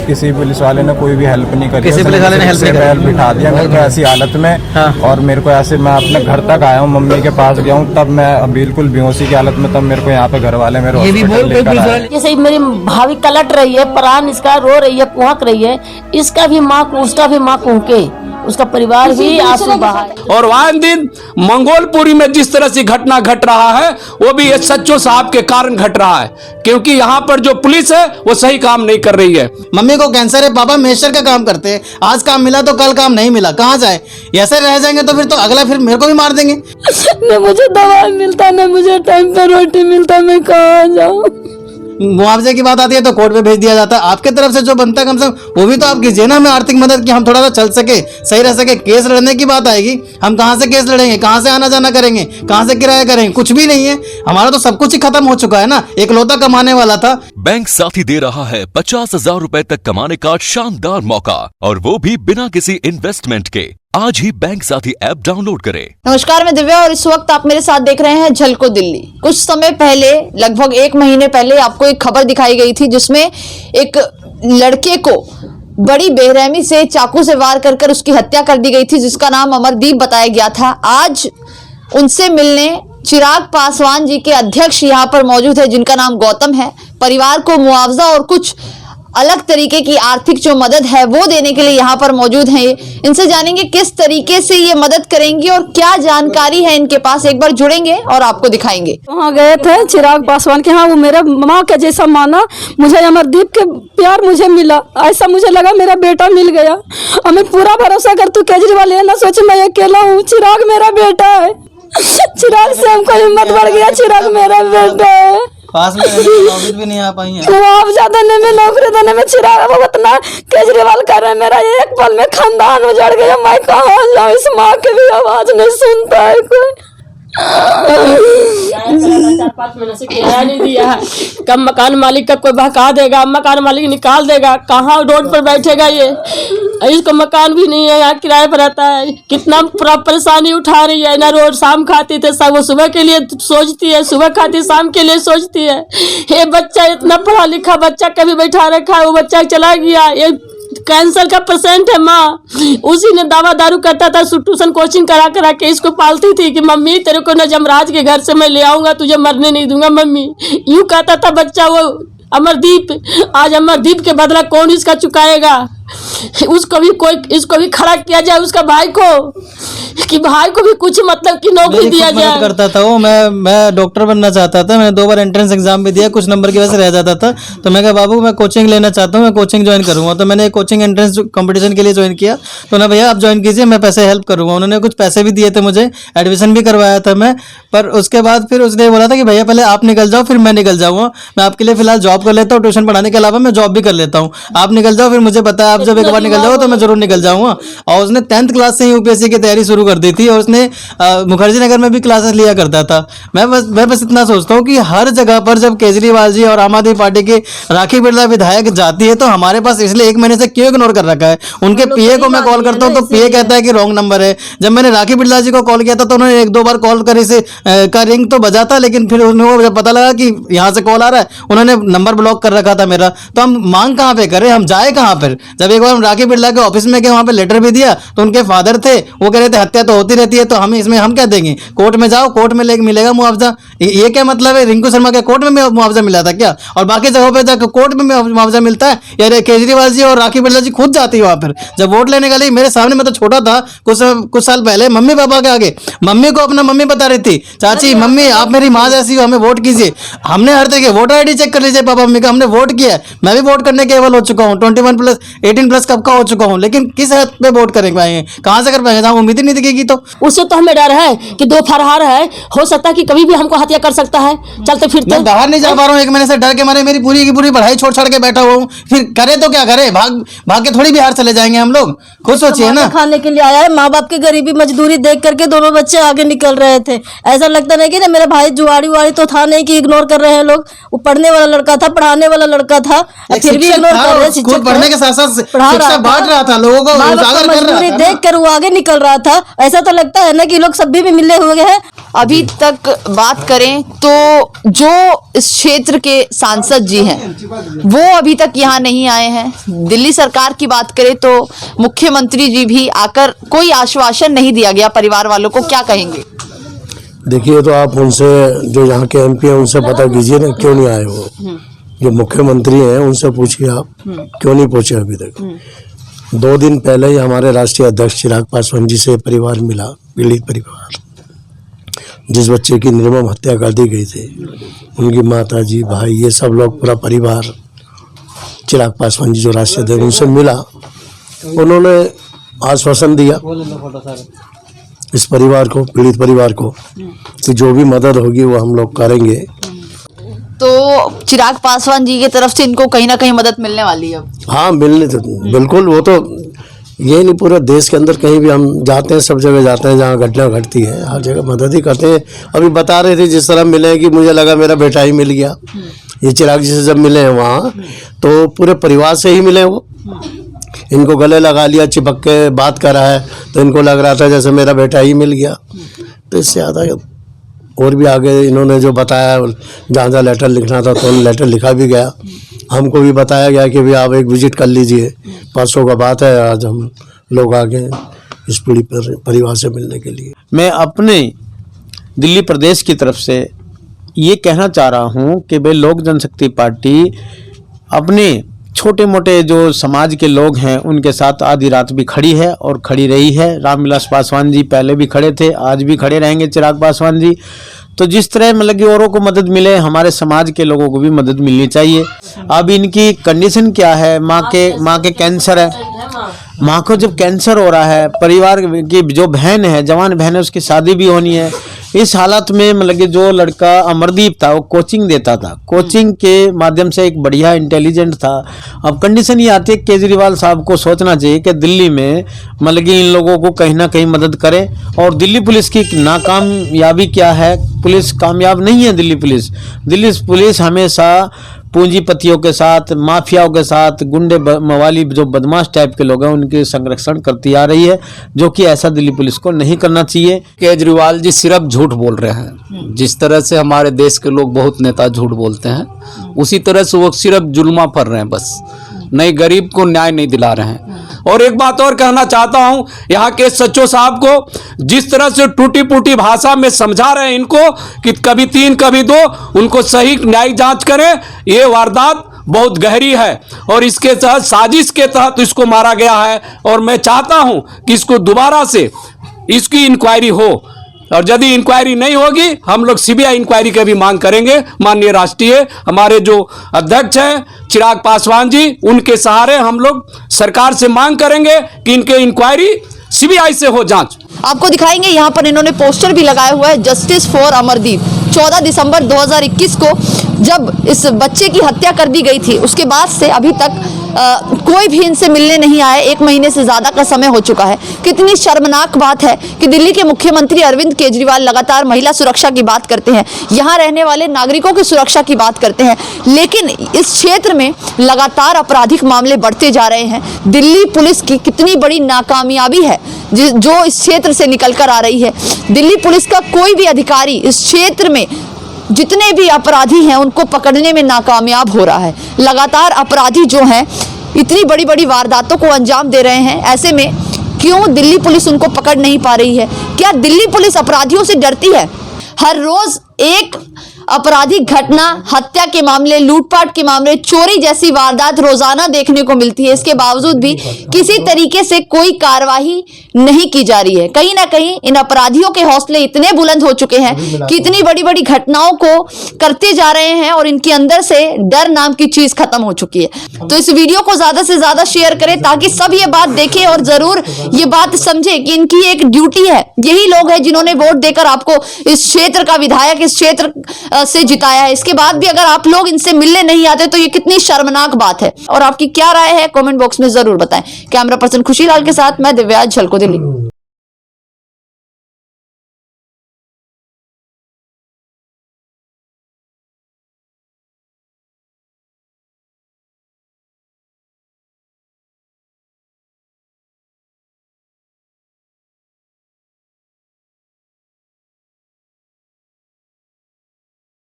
किसी पुलिस वाले ने कोई भी हेल्प नहीं करी। किसी पुलिस वाले ने हेल्प नहीं करी? बिठा दिया मेरे को ऐसी हालत में। हाँ। और मेरे को ऐसे, मैं अपने घर तक आया हूँ, मम्मी के पास गया हूँ, तब मैं बिल्कुल बेहोशी की हालत में, तब मेरे को यहाँ पे घर वाले मेरे ये भी बोल कोई पुलिस वाले जैसे मेरी भाभी कलट रही है, प्राण इसका रो रही है, कुहक रही है, इसका भी माँ उसका भी माँ कुहके, उसका परिवार भी आंसू बहा। और वह दिन मंगोलपुरी में जिस तरह से घटना घट रहा है वो भी सच्चो साहब के कारण घट रहा है, क्योंकि यहाँ पर जो पुलिस है वो सही काम नहीं कर रही है। मम्मी को कैंसर है, पापा मेस्टर का काम करते हैं, आज काम मिला तो कल काम नहीं मिला, कहाँ जाए? ऐसे रह जाएंगे तो फिर अगला फिर मेरे को भी मार देंगे। न मुझे दवा मिलता, न मुझे टाइम पे रोटी मिलता, मैं कहाँ जाऊँ? मुआवजे की बात आती है तो कोर्ट में भेज दिया जाता है। आपके तरफ से जो बनता है कम से कम वो भी तो आप कीजिए ना, हमें आर्थिक मदद की, हम थोड़ा सा चल सके, सही रह सके। केस लड़ने की बात आएगी, हम कहाँ से केस लड़ेंगे, कहाँ से आना जाना करेंगे, कहाँ से किराया करेंगे? कुछ भी नहीं है, हमारा तो सब कुछ ही खत्म हो चुका है ना। एकलौता कमाने वाला था। बैंक साथी दे रहा है 50,000 रुपए तक कमाने का शानदार मौका, और वो भी बिना किसी इन्वेस्टमेंट के। आज ही बैंक साथी ऐप डाउनलोड करें। नमस्कार, मैं दिव्या और इस वक्त आप मेरे साथ देख रहे हैं झलको दिल्ली। कुछ समय पहले, लगभग 1 महीने पहले, आपको एक खबर दिखाई गई थी जिसमें एक लड़के को बड़ी बेरहमी से चाकू से वार कर उसकी हत्या कर दी गई थी, जिसका नाम अमरदीप बताया गया था। आज उनसे मिलने चिराग पासवान जी के अध्यक्ष यहाँ पर मौजूद है, जिनका नाम गौतम है। परिवार को मुआवजा और कुछ अलग तरीके की आर्थिक जो मदद है वो देने के लिए यहाँ पर मौजूद हैं। इनसे जानेंगे किस तरीके से ये मदद करेंगी और क्या जानकारी है इनके पास। एक बार जुड़ेंगे और आपको दिखाएंगे। वहाँ गए थे चिराग पासवान के यहाँ, वो मेरा माँ के जैसा माना, मुझे अमरदीप के प्यार मुझे मिला, ऐसा मुझे लगा मेरा बेटा मिल गया। हमें पूरा भरोसा कर, तू केजरीवाल ये ना सोचे मैं अकेला हूँ, चिराग मेरा बेटा है। चिराग से हमको हिम्मत बढ़ गया, चिराग मेरा बेटा है। पास में नौकरी भी नहीं आ पाई है, मुआवजा देने में, नौकरी देने में चिराग वो इतना केजरीवाल कर रहे हैं। मेरा एक पल में खानदान उजड़ गया, मैं कहाँ जाऊँ? इस माँ की भी आवाज नहीं सुनता है कोई। 4-5 महीने से किराया नहीं दिया है। कब मकान मालिक का कोई बहका देगा, मकान मालिक निकाल देगा, कहाँ रोड पर बैठेगा ये? इसको मकान भी नहीं है, यहाँ किराए पर रहता है। कितना परेशानी उठा रही है ना। रोज शाम खाती थे सब, वो सुबह के लिए सोचती है, सुबह खाती शाम के लिए सोचती है। ये बच्चा इतना पढ़ा लिखा बच्चा कभी बैठा रखा है, वो बच्चा चला गया। ये कैंसर का पेशेंट है माँ, उसी ने दवा दारू करता था, ट्यूशन कोचिंग करा के इसको पालती थी कि मम्मी तेरे को न जमराज के घर से मैं ले आऊंगा, तुझे मरने नहीं दूंगा मम्मी, यूं कहता था बच्चा वो अमरदीप। आज अमरदीप के बदला कौन इसका चुकाएगा? उसको भी कोई, इसको भी खड़ा किया जाए, उसका भाई को, कि भाई को भी कुछ मतलब की नौकरी दिया जाए। करता था वो, मैं डॉक्टर बनना चाहता था, मैंने 2 बार एंट्रेंस एग्जाम भी दिया, कुछ नंबर की वजह से रह जाता था। तो मैं कहा बाबू मैं कोचिंग लेना चाहता हूँ, मैं कोचिंग ज्वाइन करूंगा। तो मैंने कोचिंग एंट्रेंस कंपटीशन के लिए ज्वाइन किया। तो ना भैया आप ज्वाइन कीजिए, मैं पैसे हेल्प करूंगा। उन्होंने कुछ पैसे भी दिए थे मुझे, एडमिशन भी करवाया था मैं। पर उसके बाद फिर उसने बोला था कि भैया पहले आप निकल जाओ फिर मैं निकल जाऊंगा, मैं आपके लिए फिलहाल जॉब कर लेता हूँ, ट्यूशन पढ़ाने के अलावा मैं जॉब भी कर लेता हूँ, आप निकल जाओ फिर मुझे पता है आप जब एक बार निकल जाओ तो मैं जरूर निकल जाऊंगा। और उसने 10th क्लास से ही यूपीएससी की तैयारी शुरू कर दी थी, और उसने मुखर्जी नगर में भी क्लासेस लिया करता था। मैं बस इतना सोचता हूँ कि हर जगह पर जब केजरीवाल जी और आम आदमी पार्टी के राखी बिरला विधायक जाती है तो हमारे पास इसलिए 1 महीने से क्यों इग्नोर कर रखा है? उनके पीए को मैं कॉल करता हूँ तो पीए कहता है कि रॉन्ग नंबर है। जब मैंने राखी बिरला जी को कॉल किया था तो उन्होंने 1-2 बार कॉल करे से का रिंग तो बजा था, लेकिन फिर उन्होंने जब पता लगा कि यहाँ से कॉल आ रहा है उन्होंने नंबर ब्लॉक कर रखा था मेरा। तो हम मांग कहाँ पे करें, हम जाए कहाँ पर? जब एक बार हम राखी बिरला के ऑफिस में गए, वहाँ पे लेटर भी दिया तो उनके फादर थे, वो कह रहे थे हत्या तो होती रहती है, तो हम इसमें हम क्या देंगे? कोर्ट में जाओ, कोर्ट में मिलेगा मुआवजा। ये क्या मतलब है? रिंकू शर्मा के कोर्ट में मुआवजा मिला था क्या? और बाकी जगहों पे जाकर कोर्ट में मुआवजा मिलता है? यार केजरीवाल जी और राखी बिरला जी खुद जाती है वहां पर। जब वोट लेने गई मेरे सामने, मैं तो छोटा था कुछ साल पहले, मम्मी पापा के आगे मम्मी को अपना मम्मी बता रही थी, चाची मम्मी आप मेरी माँ जैसी हो, हमें वोट कीजिए। हमने हर तरीके वोटर आईडी चेक कर लीजिए पापा मम्मी का, हमने वोट किया है। मैं भी वोट करने के एबल हो चुका हूँ, 18+ कब का हो चुका हूँ, लेकिन किस हद पे वोट कर पाएंगे? कहाँ से कर पाएंगे? जहाँ उम्मीद ही नहीं दिखेगी। तो उससे तो हमें डर है कि 2 फरहार है, हो सकता है कि कभी भी हमको हत्या कर सकता है चलते फिरते। मैं बाहर नहीं जा पा रहा हूँ 1 महीने से, डर के मारे मेरी पूरी की पूरी पढ़ाई छोड़ के बैठा हुआ हूँ। फिर करे तो क्या करे? भाग के थोड़ी बिहार चले जाएंगे हम लोग? खुद सोचिए ना। खाने के लिए आया है, माँ बाप की गरीबी मजदूरी देख करके दोनों बच्चे आगे निकल रहे थे। ऐसा लगता नहीं कि ना मेरा भाई जुआड़ी उआड़ी तो था नहीं कि इग्नोर कर रहे हैं लोग। वो पढ़ने वाला लड़का था, पढ़ाने वाला लड़का था, फिर भी इग्नोर कर रहे हैं। पढ़ने के साथ साथ शिक्षा बांट रहा था, लोगों को उजागर कर रहा था। देख कर वो आगे निकल रहा था, ऐसा तो लगता है ना कि लोग सभी में मिले हुए हैं। अभी तक बात करें तो जो इस क्षेत्र के सांसद जी हैं वो अभी तक यहाँ नहीं आए हैं। दिल्ली सरकार की बात करें तो मुख्यमंत्री जी भी आकर कोई आश्वासन नहीं दिया गया परिवार वालों को, क्या कहेंगे? देखिए, तो आप उनसे, जो यहाँ के एमपी हैं, उनसे पता कीजिए ना क्यों नहीं आए वो। जो मुख्यमंत्री हैं उनसे पूछिए आप क्यों नहीं पहुंचे अभी तक। 2 दिन पहले ही हमारे राष्ट्रीय अध्यक्ष चिराग पासवान जी से परिवार मिला, पीड़ित परिवार, जिस बच्चे की निर्मम हत्या कर दी गई थी। उनकी माता जी, भाई, ये सब लोग, पूरा परिवार चिराग पासवान जी जो राष्ट्रीय अध्यक्ष, उनसे मिला। उन्होंने आश्वासन दिया इस परिवार को, पीड़ित परिवार को, कि जो भी मदद होगी वो हम लोग करेंगे। तो चिराग पासवान जी की तरफ से इनको कहीं ना कहीं मदद मिलने वाली है अब। हाँ, मिलने तो बिल्कुल, वो तो ये नहीं, पूरे देश के अंदर कहीं भी हम जाते हैं, सब जगह जाते हैं जहाँ घटना घटती है, हर जगह मदद ही करते हैं। अभी बता रहे थे जिस तरह मिले कि मुझे लगा मेरा बेटा ही मिल गया। ये चिराग जी से जब मिले हैं वहाँ, तो पूरे परिवार से ही मिले वो। इनको गले लगा लिया, चिपक के बात करा है, तो इनको लग रहा था जैसे मेरा बेटा ही मिल गया। तो इससे ज़्यादा और भी आगे इन्होंने जो बताया, जहाँ जहाँ लेटर लिखना था तो लेटर लिखा भी गया। हमको भी बताया गया कि भाई आप एक विजिट कर लीजिए, परसों का बात है, आज हम लोग आ गए इस पीड़ित परिवार से मिलने के लिए। मैं अपने दिल्ली प्रदेश की तरफ से ये कहना चाह रहा हूँ कि भाई लोक जनशक्ति पार्टी अपने छोटे मोटे जो समाज के लोग हैं उनके साथ आधी रात भी खड़ी है और खड़ी रही है। रामविलास पासवान जी पहले भी खड़े थे, आज भी खड़े रहेंगे चिराग पासवान जी। तो जिस तरह मतलब कि औरों को मदद मिले, हमारे समाज के लोगों को भी मदद मिलनी चाहिए। अब इनकी कंडीशन क्या है, माँ के कैंसर है, माँ को जब कैंसर हो रहा है, परिवार की जो बहन है, जवान बहन है, उसकी शादी भी होनी है। इस हालत में मतलब कि जो लड़का अमरदीप था वो कोचिंग देता था, कोचिंग के माध्यम से एक बढ़िया इंटेलिजेंट था। अब कंडीशन ये आती है, केजरीवाल साहब को सोचना चाहिए कि दिल्ली में मतलब कि इन लोगों को कहीं ना कहीं मदद करें। और दिल्ली पुलिस की नाकामयाबी क्या है, पुलिस कामयाब नहीं है। दिल्ली पुलिस हमेशा पूंजीपतियों के साथ, माफियाओं के साथ, गुंडे मवाली जो बदमाश टाइप के लोग हैं उनके संरक्षण करती आ रही है, जो कि ऐसा दिल्ली पुलिस को नहीं करना चाहिए। केजरीवाल जी सिर्फ झूठ बोल रहे हैं। जिस तरह से हमारे देश के लोग बहुत नेता झूठ बोलते हैं, उसी तरह से वो सिर्फ जुल्मा पर रहे हैं, बस नहीं गरीब को न्याय नहीं दिला रहे हैं। और एक बात और कहना चाहता हूं, यहाँ के सचिव साहब को जिस तरह से टूटी फूटी भाषा में समझा रहे हैं इनको कि कभी 3 कभी 2, उनको सही न्यायिक जांच करें। ये वारदात बहुत गहरी है और इसके तहत, साजिश के तहत इसको मारा गया है। और मैं चाहता हूं कि इसको दोबारा से इसकी इंक्वायरी हो, और यदि इंक्वायरी नहीं होगी हम लोग सीबीआई इंक्वायरी की भी मांग करेंगे। माननीय राष्ट्रीय हमारे जो अध्यक्ष हैं चिराग पासवान जी, उनके सहारे हम लोग सरकार से मांग करेंगे कि इनके इंक्वायरी सीबीआई से हो जांच। आपको दिखाएंगे, यहाँ पर इन्होंने पोस्टर भी लगाया हुआ है, जस्टिस फॉर अमरदीप। 14 दिसंबर 2021 को जब इस बच्चे की हत्या कर दी गई थी, उसके बाद से अभी तक कोई भी इनसे मिलने नहीं आया। 1 महीने से ज्यादा का समय हो चुका है। कितनी शर्मनाक बात है कि दिल्ली के मुख्यमंत्री अरविंद केजरीवाल लगातार महिला सुरक्षा की बात करते हैं, यहाँ रहने वाले नागरिकों की सुरक्षा की बात करते हैं, लेकिन इस क्षेत्र में लगातार आपराधिक मामले बढ़ते जा रहे हैं। दिल्ली पुलिस की कितनी बड़ी नाकामयाबी है जो इस क्षेत्र से निकल कर आ रही है। दिल्ली पुलिस का कोई भी अधिकारी इस क्षेत्र में जितने भी अपराधी हैं उनको पकड़ने में नाकामयाब हो रहा है। लगातार अपराधी जो हैं इतनी बड़ी बड़ी वारदातों को अंजाम दे रहे हैं। ऐसे में क्यों दिल्ली पुलिस उनको पकड़ नहीं पा रही है? क्या दिल्ली पुलिस अपराधियों से डरती है? हर रोज एक आपराधिक घटना, हत्या के मामले, लूटपाट के मामले, चोरी जैसी वारदात रोजाना देखने को मिलती है। इसके बावजूद भी किसी तरीके से कोई कार्रवाई नहीं की जा रही है। कहीं ना कहीं इन अपराधियों के हौसले इतने बुलंद हो चुके हैं कि इतनी बड़ी बड़ी घटनाओं को करते जा रहे हैं और इनके अंदर से डर नाम की चीज खत्म हो चुकी है। तो इस वीडियो को ज्यादा से ज्यादा शेयर करें ताकि सब ये बात देखें और जरूर ये बात समझे कि इनकी एक ड्यूटी है। यही लोग हैं जिन्होंने वोट देकर आपको इस क्षेत्र का विधायक, इस क्षेत्र से जिताया है। इसके बाद भी अगर आप लोग इनसे मिलने नहीं आते तो ये कितनी शर्मनाक बात है। और आपकी क्या राय है कमेंट बॉक्स में जरूर बताएं। कैमरा पर्सन खुशीलाल के साथ मैं दिव्या, झलको दिल्ली।